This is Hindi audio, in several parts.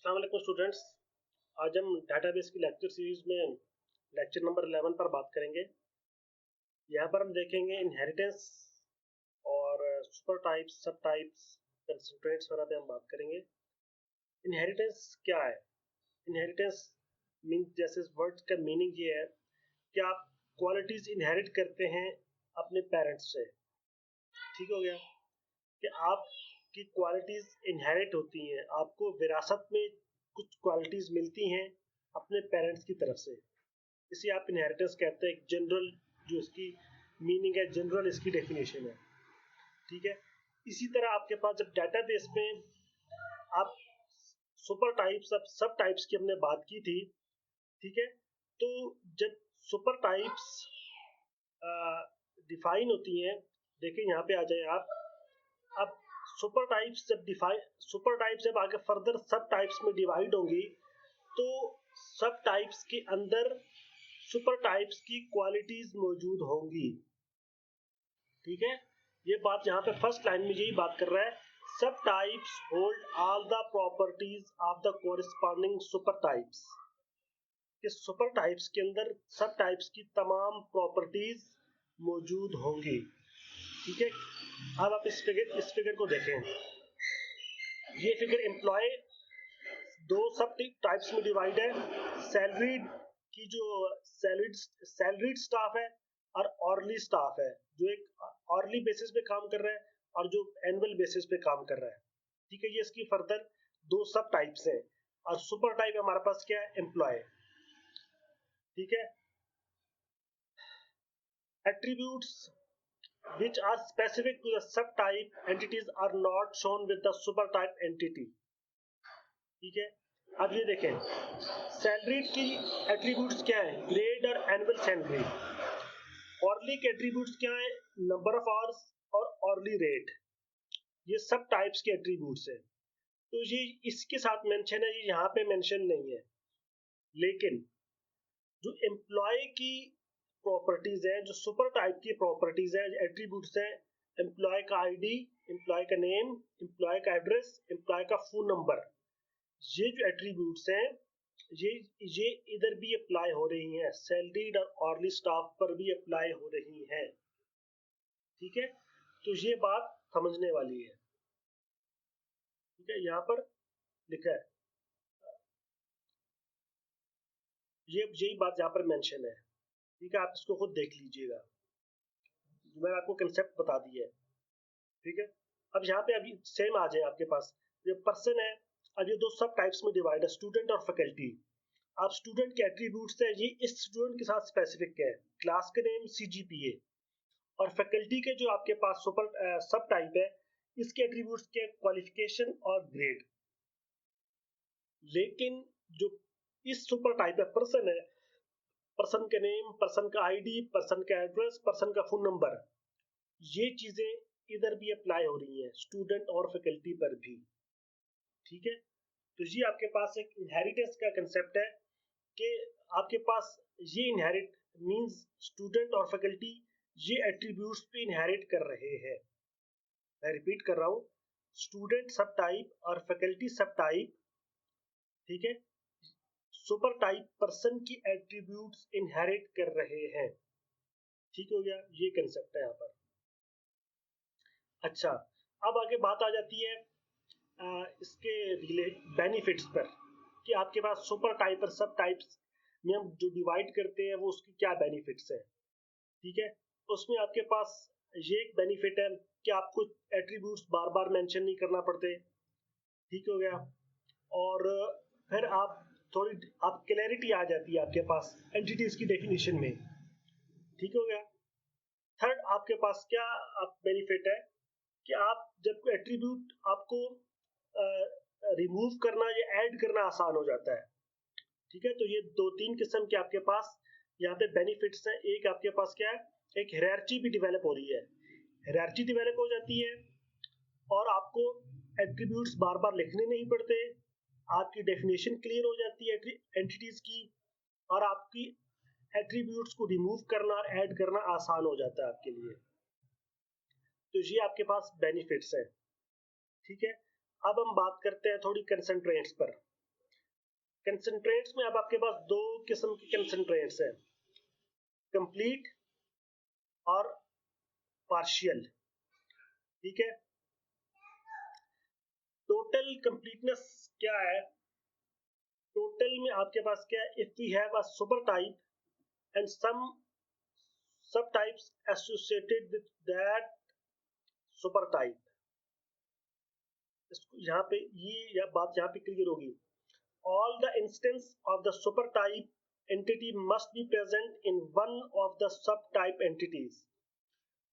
अस्सलाम वालेकुम स्टूडेंट्स। आज हम डाटाबेस की लेक्चर सीरीज में लेक्चर नंबर 11 पर बात करेंगे। यहाँ पर हम देखेंगे इनहेरिटेंस और सुपर टाइप्स, सब टाइप्स, कंस्ट्रेंट्स वगैरह पे हम बात करेंगे। इनहेरिटेंस क्या है? इनहेरिटेंस मीन जैसे वर्ड का मीनिंग ये है कि आप क्वालिटीज इनहेरिट करते हैं अपने पेरेंट्स से। ठीक हो गया कि आपकी क्वालिटीज इनहेरिट होती हैं, आपको विरासत में कुछ क्वालिटीज मिलती हैं अपने पेरेंट्स की तरफ से। इसे आप इनहेरिटेंस कहते हैं। जनरल जो इसकी मीनिंग है, जनरल इसकी डेफिनेशन है। ठीक है। इसी तरह आपके पास जब डाटाबेस में आप सुपर टाइप्स, अब सब टाइप्स की हमने बात की थी। ठीक है। तो जब सुपर टाइप्स डिफाइन होती हैं, देखिए यहाँ पे आ जाए आप। अब सुपर टाइप्स जब आगे फर्दर सब टाइप्स में डिवाइड होंगी तो सब टाइप्स के अंदर सुपर टाइप्स की क्वालिटीज मौजूद होंगी। ठीक है। ये बात यहाँ पे फर्स्ट लाइन में यही बात कर रहा है। सब types hold all the properties of the corresponding super types. कि सुपर टाइप्स के अंदर सब टाइप्स की तमाम प्रॉपर्टीज मौजूद होंगी। ठीक है। अब आप इस फिगर को देखें। ये फिगर एम्प्लॉय दो सब टाइप्स में डिवाइड है। सैलरीड की जो सैलरीड स्टाफ है और ऑरली स्टाफ है, जो एक ऑरली बेसिस पे काम कर रहा है और जो एनुअल बेसिस पे काम कर रहा है। ठीक है। ये इसकी फर्दर दो सब टाइप्स हैं और सुपर टाइप हमारे पास क्या है? एम्प्लॉय। ठीक है। Attributes which are specific to the subtype entities are not shown with the supertype entity। ठीक है। अब ये देखें, सैलरी की एट्रीब्यूट्स क्या है? ग्रेड और एनुअल सैलरी। ऑरली के एट्रीब्यूट्स क्या है? नंबर ऑफ आवर्स और ऑरली रेट। ये सब टाइप्स के एट्रीब्यूट्स है। तो ये इसके साथ मेंशन है, ये यहाँ पे मेंशन नहीं है। लेकिन जो एम्प्लॉय की प्रॉपर्टीज है, जो सुपर टाइप की प्रॉपर्टीज है, एट्रीब्यूट्स है, एम्प्लॉय का आईडी, एम्प्लॉय का नेम, एम्प्लॉय का एड्रेस, एम्प्लॉय का फोन नंबर, ये जो एट्रीब्यूट्स हैं ये इधर भी अप्लाई हो रही हैं, सैलरीड और ऑरली स्टाफ पर भी अप्लाई हो रही हैं। ठीक है। तो ये बात समझने वाली है। ठीक है। यहाँ पर लिखा है, ये यही बात यहाँ पर मेंशन है। ठीक है। आप इसको खुद देख लीजिएगा, मैंने आपको कंसेप्ट बता दिया है। ठीक है। अब यहाँ पे अभी सेम आ जाए आपके पास, ये पर्सन है। अब ये दो सब टाइप्स में डिवाइड है, स्टूडेंट और फैकल्टी। आप स्टूडेंट के एट्रीब्यूट्स है, ये इस स्टूडेंट के साथ स्पेसिफिक है, क्लास का नेम, सीजीपीए। और फैकल्टी के जो आपके पास सुपर सब टाइप है, इसके एट्रीब्यूट्स के क्वालिफिकेशन और ग्रेड। लेकिन जो इस सुपर टाइप है, पर्सन है, पर्सन का नेम, पर्सन का आईडी, पर्सन का एड्रेस, पर्सन का फोन नंबर, ये चीजें इधर भी अप्लाई हो रही हैं, स्टूडेंट और फैकल्टी पर भी। ठीक है। तो ये आपके पास एक इनहेरिटेंस का कंसेप्ट है कि आपके पास ये इनहेरिट मींस स्टूडेंट और फैकल्टी ये एट्रीब्यूट्स पे इनहेरिट कर रहे हैं। मैं रिपीट कर रहा हूं, स्टूडेंट सब टाइप और फैकल्टी सब टाइप। ठीक है। सुपर टाइप पर्सन की एट्रीब्यूट्स इनहेरिट कर रहे हैं। ठीक हो गया, ये कंसेप्ट है यहाँ पर। अच्छा, अब आगे बात आ जाती है इसके रिलेट बेनिफिट्स पर, कि आपके पास सुपर टाइप और सब टाइप्स में हम जो डिवाइड करते हैं वो उसकी क्या बेनिफिट्स है। ठीक है। उसमें आपके पास ये एक बेनिफिट है कि आपको एट्रीब्यूट्स बार बार मेंशन नहीं करना पड़ते। ठीक हो गया। और फिर आप क्लैरिटी आ जाती है आपके पास एंटिटीज की डेफिनेशन में। ठीक हो गया। थर्ड आपके पास क्या बेनिफिट है कि आप जब एट्रीब्यूट आपको रिमूव करना या ऐड करना आसान हो जाता है। ठीक है। तो ये दो तीन किस्म के आपके पास यहाँ पे बेनिफिट्स हैं। एक आपके पास क्या है, एक हायरार्ची भी डेवलप हो रही है, हायरार्ची डेवलप हो जाती है और आपको एट्रीब्यूट्स बार बार लिखने नहीं पड़ते, आपकी डेफिनेशन क्लियर हो जाती है एंटिटीज की, और आपकी एट्रीब्यूट्स को रिमूव करना और ऐड करना आसान हो जाता है आपके लिए। तो ये आपके पास बेनिफिट्स है। ठीक है। अब हम बात करते हैं थोड़ी कंसंट्रेंट्स पर। कंसंट्रेट्स में अब आपके पास दो किस्म के कंसंट्रेट्स हैं, कंप्लीट और पार्शियल। ठीक है, टोटल कंप्लीटनेस क्या है? टोटल में आपके पास क्या है? If we have a super type and some sub types associated with that super type, यहाँ पे ये बात यहाँ पे क्लियर होगी। All the instance of the supertype entity must be present in one of the subtype entities.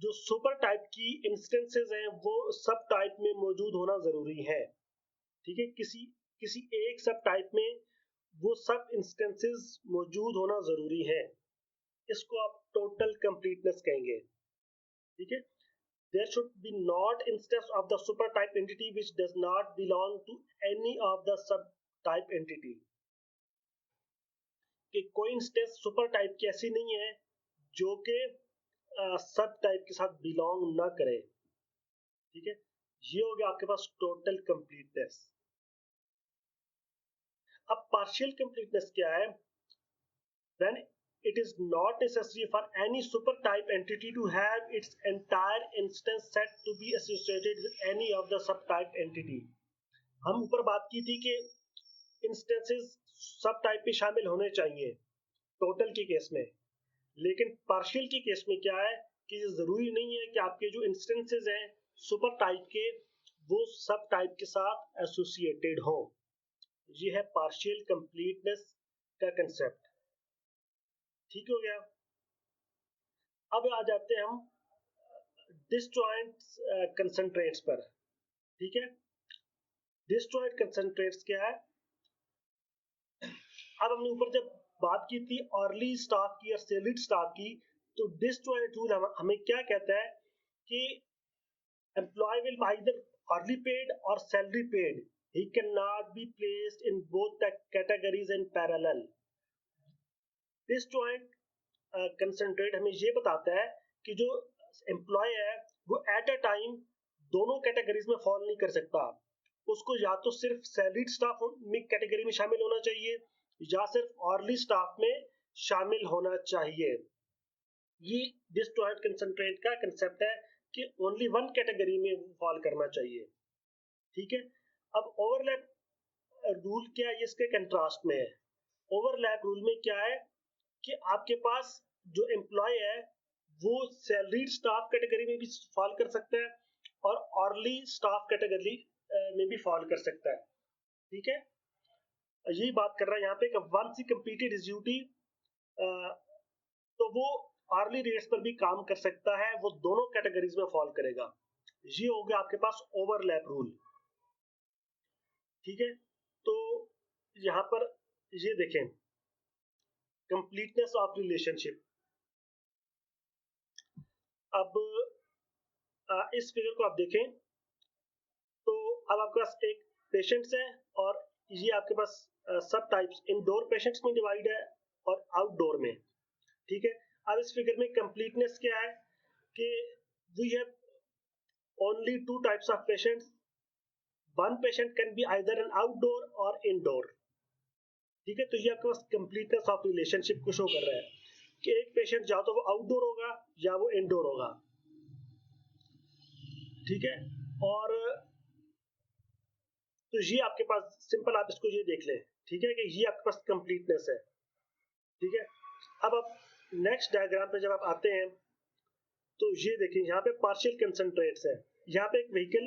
जो सुपर टाइप की इंस्टेंसेस हैं वो सब टाइप में मौजूद होना जरूरी है। ठीक है, किसी किसी एक सब टाइप में वो सब इंस्टेंसेस मौजूद होना जरूरी है। इसको आप टोटल कंप्लीटनेस कहेंगे। ठीक है, there should be not instance of the supertype entity which does not belong to any of the subtype entity। कि कोई इंस्टेंस सुपर टाइप की ऐसी नहीं है जो कि सब टाइप के साथ बिलोंग ना करे। ठीक है, ये हो गया आपके पास टोटल कंप्लीटनेस। अब पार्शियल कंप्लीटनेस क्या है? When it is not necessary for any supertype entity to have its entire instance set to be associated with any of the subtype entity। हम ऊपर बात की थी कि इंस्टेंसेस सब टाइप पे शामिल होने चाहिए टोटल के केस में, लेकिन पार्शियल के केस में क्या है कि जरूरी नहीं है कि आपके जो इंस्टेंसेस हैं सुपर टाइप के वो सब टाइप के साथ एसोसिएटेड हो। ये है पार्शियल कंप्लीटनेस का कंसेप्ट। ठीक हो गया। अब आ जाते हैं हम डिसजॉइंट कंसंट्रेट्स पर। ठीक है, डिसजॉइंट कंसंट्रेट्स क्या है? अब हमने ऊपर जब बात की थी अर्ली स्टाफ की या सैलरीड स्टाफ की, तो डिसजॉइंट रूल हमें क्या कहता है कि employ will either early paid or salary paid, he cannot be placed in both the categories in parallel। Disjoint concentrate हमें ये बताता है कि जो एम्प्लॉय है वो एट अ टाइम दोनों कैटेगरीज में फॉल नहीं कर सकता। उसको या तो सिर्फ सैलरीड स्टाफ में कैटेगरी में शामिल होना चाहिए या सिर्फ अर्ली स्टाफ में शामिल होना चाहिए। ये डिसजॉइंट कंसंट्रेट का कंसेप्ट है कि ओनली वन कैटेगरी में फॉल करना चाहिए। ठीक है, अब ओवरलैप रूल क्या है? इसके कंट्रास्ट में है। ओवरलैप रूल में क्या है कि आपके पास जो एम्प्लॉय है वो सैलरीड स्टाफ कैटेगरी में भी फॉल कर सकता है और अर्ली स्टाफ कैटेगरी में भी फॉल कर सकता है। ठीक है, यही बात कर रहा है यहाँ पे कि once he completed his duty तो वो अर्ली रेट्स पर भी काम कर सकता है, वो दोनों कैटेगरीज में फॉल करेगा। ये हो गया आपके पास ओवरलैप रूल। ठीक है, तो यहाँ पर ये देखें कंप्लीटनेस ऑफ रिलेशनशिप। अब इस फिगर को आप देखें तो अब आपके पास एक पेशेंट्स है और ये आपके पास सब टाइप्स इंडोर पेशेंट्स में डिवाइड है और आउटडोर में। ठीक है, अब इस फिगर में कंप्लीटनेस क्या है कि we have only two types of patients, one patient can be either an outdoor और इनडोर। ठीक है, तो ये आपके पास कंप्लीटनेस ऑफ रिलेशनशिप को शो कर रहा है कि एक पेशेंट या तो वो आउटडोर होगा या वो इनडोर होगा। ठीक है, और तो ये आपके पास सिंपल आप इसको ये देख लें। ठीक है, कि ये आपके पास कंप्लीटनेस है। ठीक है, अब आप नेक्स्ट डायग्राम पे जब आप आते हैं तो ये देखिए यहाँ पे पार्शियल कंसंट्रेट्स है। यहाँ पे एक व्हीकल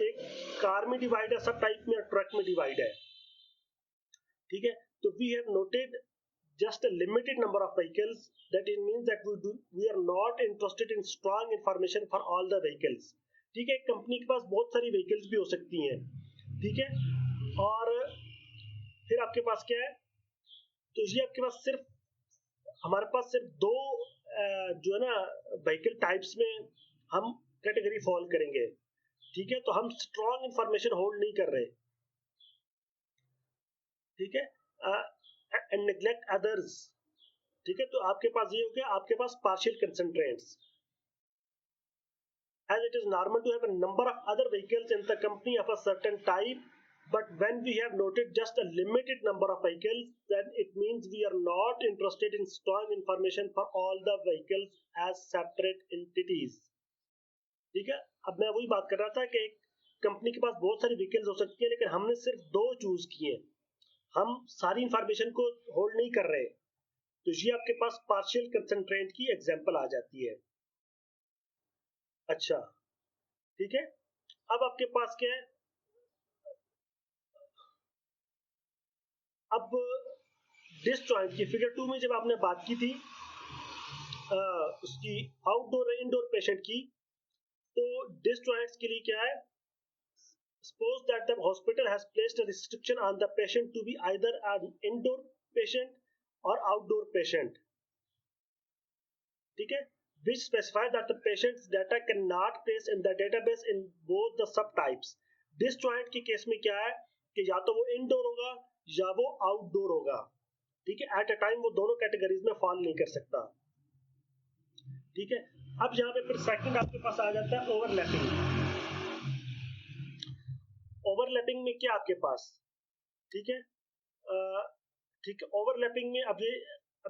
एक कार में डिवाइड है सब टाइप में और ट्रक में डिवाइड है। ठीक है, तो we have noted just a limited number of vehicles, that it means that we are not interested in strong information for all the vehicles। ठीक है, कंपनी के पास बहुत सारी व्हीकल्स भी हो सकती हैं। ठीक है, और फिर आपके पास क्या है, तो ये आपके पास सिर्फ हमारे पास सिर्फ दो जो है ना व्हीकल टाइप्स में हम कैटेगरी फॉल करेंगे। ठीक है, तो हम स्ट्रॉन्ग इंफॉर्मेशन होल्ड नहीं कर रहे। ठीक है, एंड नेग्लेक्ट अदर्स। ठीक है, तो आपके पास ये हो गया आपके पास partial कंसंट्रेट्स। As it is normal to have a number of other vehicles in the company of a certain type, But when we have noted just a limited number of vehicles, then it means we are not interested in storing information for all the vehicles as separate entities. ठीक है, अब मैं वही बात कर रहा था कि एक कंपनी के पास बहुत सारी व्हीकल्स हो सकती है, लेकिन हमने सिर्फ 2 चूज किए, हम सारी इंफॉर्मेशन को होल्ड नहीं कर रहे, तो ये आपके पास पार्शियल कंसंट्रेंट की एग्जांपल आ जाती है। अच्छा, ठीक है, अब आपके पास क्या है, अब डिसजॉइंट की फिगर 2 में जब आपने बात की थी उसकी आउटडोर इंडोर पेशेंट की, तो डिसजॉइंट्स के लिए क्या है, suppose that the hospital has placed a restriction on the patient to be either an indoor patient or outdoor patient, ठीक है, which specifies that the patient's data cannot place in the database in both the subtypes. Disjoint के केस में क्या है कि या तो वो इंडोर होगा या वो आउटडोर होगा, ठीक है, एट अ टाइम वो दोनों कैटेगरीज में फॉल नहीं कर सकता, ठीक है। अब यहाँ पे फिर सेकंड आपके पास आ जाता है ओवरलैपिंग। ओवरलैपिंग में क्या आपके पास, ठीक है, ठीक है, ओवरलैपिंग में अब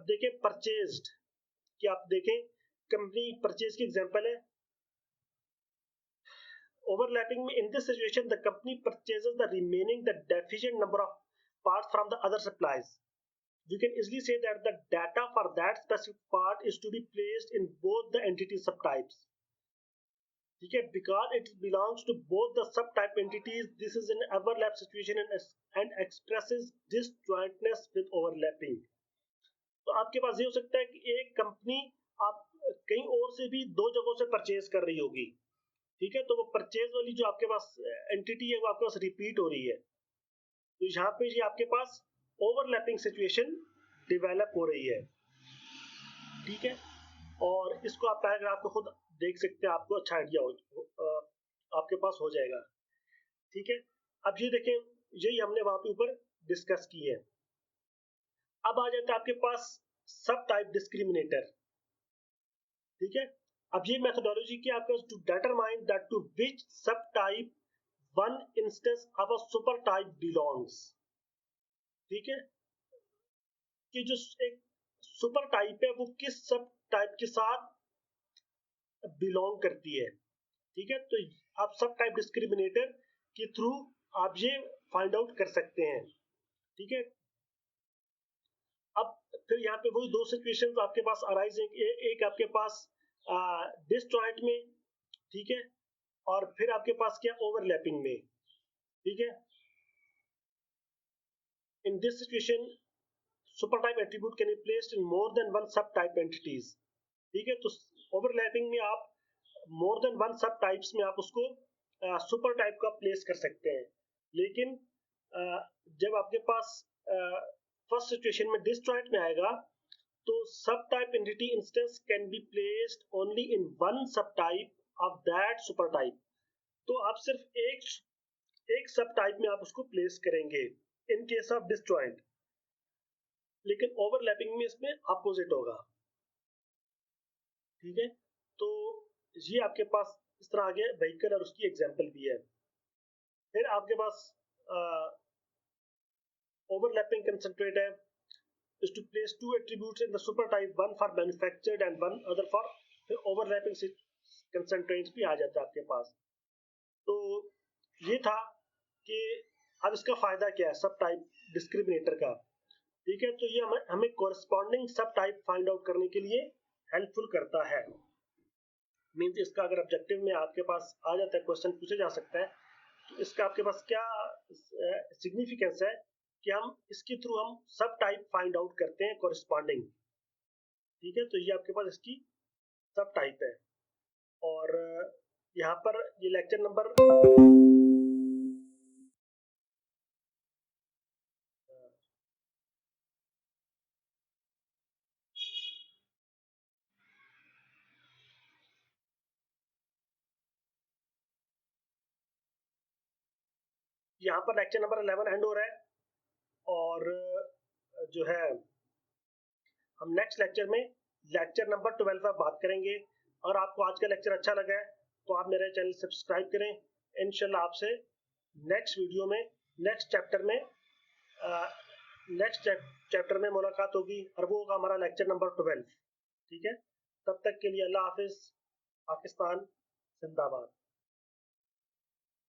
देखें परचेज्ड कि आप देखें कंपनी परचेज की एग्जांपल है। ओवरलैपिंग में in this situation the company purchases the remaining the deficient number of parts from the other suppliers. You can easily say that the data for that specific part is to be placed in both the entity subtypes. Okay, because it belongs to both the subtype entities, this is an overlap situation and expresses disjointness with overlapping. तो आपके पास ये हो सकता है कि एक कंपनी आप कहीं और से भी 2 जगहों से परचेज कर रही होगी, ठीक है, तो वो परचेज वाली जो आपके पास एंटिटी है वो आपके पास रिपीट हो रही है, तो यहाँ पे ये आपके पास ओवरलैपिंग सिचुएशन डेवलप हो रही है, ठीक है, और इसको आप पैराग्राफ को खुद देख सकते हैं, आपको अच्छा आइडिया आपके पास हो जाएगा, ठीक है। अब ये देखें, यही हमने वहां पे ऊपर डिस्कस की है। अब आ जाता है आपके पास सब टाइप डिस्क्रिमिनेटर, ठीक है। अब ये मेथोडोलॉजी क्या आपके पास, टू डिटरमाइन दैट टू विच सब type one instance of a super type belongs, ठीक है, कि जो एक सुपर टाइप है वो किस सब टाइप के साथ बिलोंग करती है, ठीक है, तो आप सब टाइप डिस्क्रिमिनेटर के थ्रू आप ये फाइंड आउट कर सकते हैं, ठीक है। अब फिर यहाँ पे वही 2 सिचुएशंस आपके पास अराइज है, एक आपके पास डिसजॉइंट में, ठीक है, और फिर आपके पास क्या ओवरलैपिंग में, ठीक है। In this situation super type attribute can be placed in more than one sub type entities, ठीक है, तो ओवरलैपिंग में आप मोर देन वन सब टाइप्स में आप उसको सुपर टाइप का प्लेस कर सकते हैं, लेकिन जब आपके पास फर्स्ट सिचुएशन में डिसजॉइंट में आएगा तो sub type entity instance can be placed only in one sub type of that super type, तो आप सिर्फ एक सब टाइप में आप उसको प्लेस करेंगे इन केस ऑफ डिसजॉइंट, लेकिन ओवरलैपिंग में इसमें अपोजिट होगा, ठीक है। तो ये आपके पास इस तरह आगे व्हीकल और उसकी एग्जांपल भी है। फिर आपके पास ओवरलैपिंग कंसंट्रेट है, is to place 2 attributes in the super type, one for manufactured and one other for, फिर overlapping constraints भी आ जाता है आपके पास। तो ये था कि अब इसका फायदा क्या है सब टाइप डिस्क्रिमिनेटर का, ठीक है, तो ये हमें कोरस्पॉन्डिंग सब टाइप फाइंड आउट करने के लिए हेल्पफुल करता है। मीन्स इसका अगर ऑब्जेक्टिव में आपके पास आ जाता है, क्वेश्चन पूछा जा सकता है, तो इसका आपके पास क्या सिग्निफिकेंस है कि हम इसके थ्रू हम सब टाइप फाइंड आउट करते हैं कोरस्पॉन्डिंग, ठीक है, तो ये आपके पास इसकी सब टाइप है। और यहाँ पर ये लेक्चर नंबर यहाँ पर लेक्चर नंबर 11 एंड हो रहा है, और जो है हम नेक्स्ट लेक्चर में लेक्चर नंबर 12 पर बात करेंगे। और आपको आज का लेक्चर अच्छा लगा है तो आप मेरे चैनल सब्सक्राइब करें। इंशाल्लाह आपसे नेक्स्ट वीडियो में नेक्स्ट चैप्टर में मुलाकात होगी और वो होगा हमारा लेक्चर नंबर 12। ठीक है, तब तक के लिए अल्लाह हाफिज। पाकिस्तान जिंदाबाद।